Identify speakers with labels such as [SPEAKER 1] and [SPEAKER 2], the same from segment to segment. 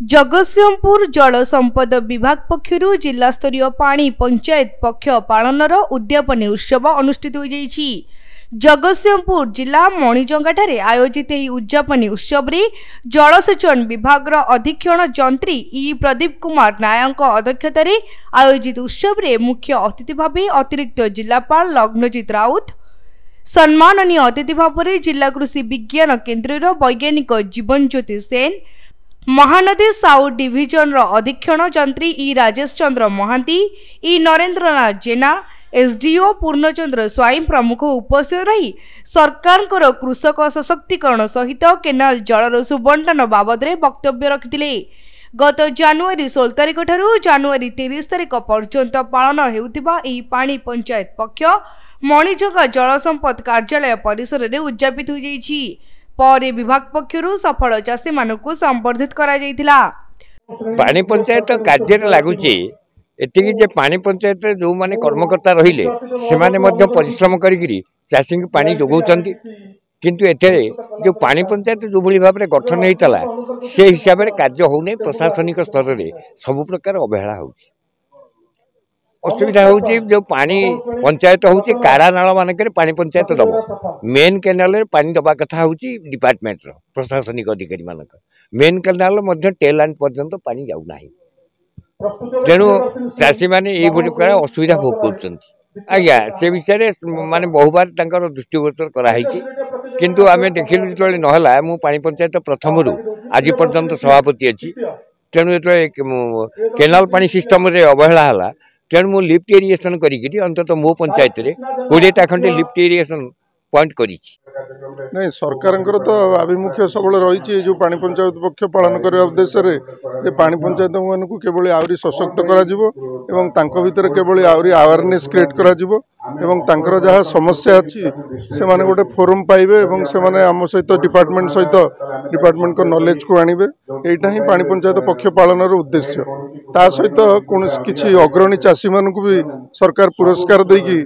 [SPEAKER 1] जगतसिंहपुर जल संपद विभाग पक्षर जिला स्तरीय पानी पंचायत पक्ष पालनर उद्यापनी उत्सव अनुष्ठित हो जाइछि। जगतसिंहपुर जिला मणिजंगाठारे आयोजित ଏହି उद्यापनी उत्सव रे जलसेचन विभाग अधीक्षण जंत्री ई प्रदीप कुमार नायक अध्यक्षतार आयोजित उत्सव रे मुख्य अतिथि भावे अतिरिक्त जिलापाल लग्नजित राउत, सम्माननीय अतिथि भाव जिला कृषि विज्ञान केन्द्र वैज्ञानिक जीवन ज्योति सेन, महानदी साउथ डिविजन अधीक्षण जंत्री ई राजेश चंद्र महांती, ई नरेंद्रनाथ जेना, एसडीओ पूर्णचंद्र स्वाईं प्रमुख उपस्थित रही सरकार कृषक सशक्तिकरण सहित केनाल जलर सुबंटन बाबद वक्तव्य रखिथिले। गत जनवरी 16 तारिख ठारू जनवरी 30 तारिख पर्यंत पालन हेउथिबा एही पानी पंचायत पक्ष मणिजंगा जल संपद कार्यालय परिसर में उद्यापित हो जाइछि। पर विभाग पक्षरु सफल चाषी मानकु संबर्धित करा जाइथिला।
[SPEAKER 2] पानी पंचायत कार्य लागुची एतिकी जे पानी पंचायत जो माने कर्मकर्ता रहिले से माने मध्य परिश्रम करी चाषी को पानी जोगाउछंती, किंतु एथे जो पानी पंचायत जो भली भाबरे गठन हेतला से हिसाब रे कार्य होने प्रशासनिक स्तर रे सब प्रकार अवहेला होउची, असुविधा होउची। जो पानी पंचायत होउची कारानाल मानकर पानी पंचायत दबो, मेन केनाल रे पानी दबा कथा होउची डिपार्टमेंट रो प्रशासनिक अधिकारी मानक, मेन केनाल मध्ये टेल लाइन पर्यंत पानी जाउ नाही, तेणु चाषी मैंने ये असुविधा भोग कर आज्ञा से विषय माने बहुबार दृष्टिगोचर कराई, किंतु आम देखिलु जो नहला मु पानी पंचायत प्रथम आज पर्यंत सभापति अच्छी, तेणु जो केनाल पानी सिस्टम रे अवहेला है तेणु मु लिफ्ट इरिगेशन करी अंतत मो पंचायत रे 20टा खंडे लिफ्ट इरिगेशन पॉइंट करी।
[SPEAKER 3] नहीं सरकार तो आभिमुख्य सब रही जो पानी पंचायत पक्ष पालन करने उद्देश्य पानी पंचायत मान को केवल आहरी सशक्त कर केवल आहरी अवेयरनेस क्रिएट कर जहाँ समस्या अच्छी से माने गोटे फोरम पाइबे से माने आम सहित डिपार्टमेंट को नॉलेज को आनिबे। एटा ही पानी पंचायत पक्ष पालन उद्देश्य। ता सहित कौन किसी अग्रणी चाषी मान को भी सरकार पुरस्कार देकी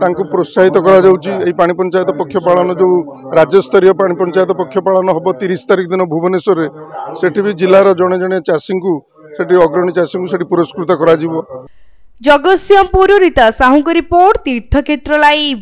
[SPEAKER 3] प्रोत्साहित करा जाउची। पानी पंचायत पक्ष पालन जो राज्य स्तरीय पानी पंचायत पक्ष पालन हम 30 तारिख दिन भुवनेश्वर से भी जिलार जड़े जड़े चाषी को अग्रणी चाषी को पुरस्कृत करा।
[SPEAKER 1] जगतसिंहपुर रीता साहू रिपोर्ट तीर्थक्षेत्र लाइव।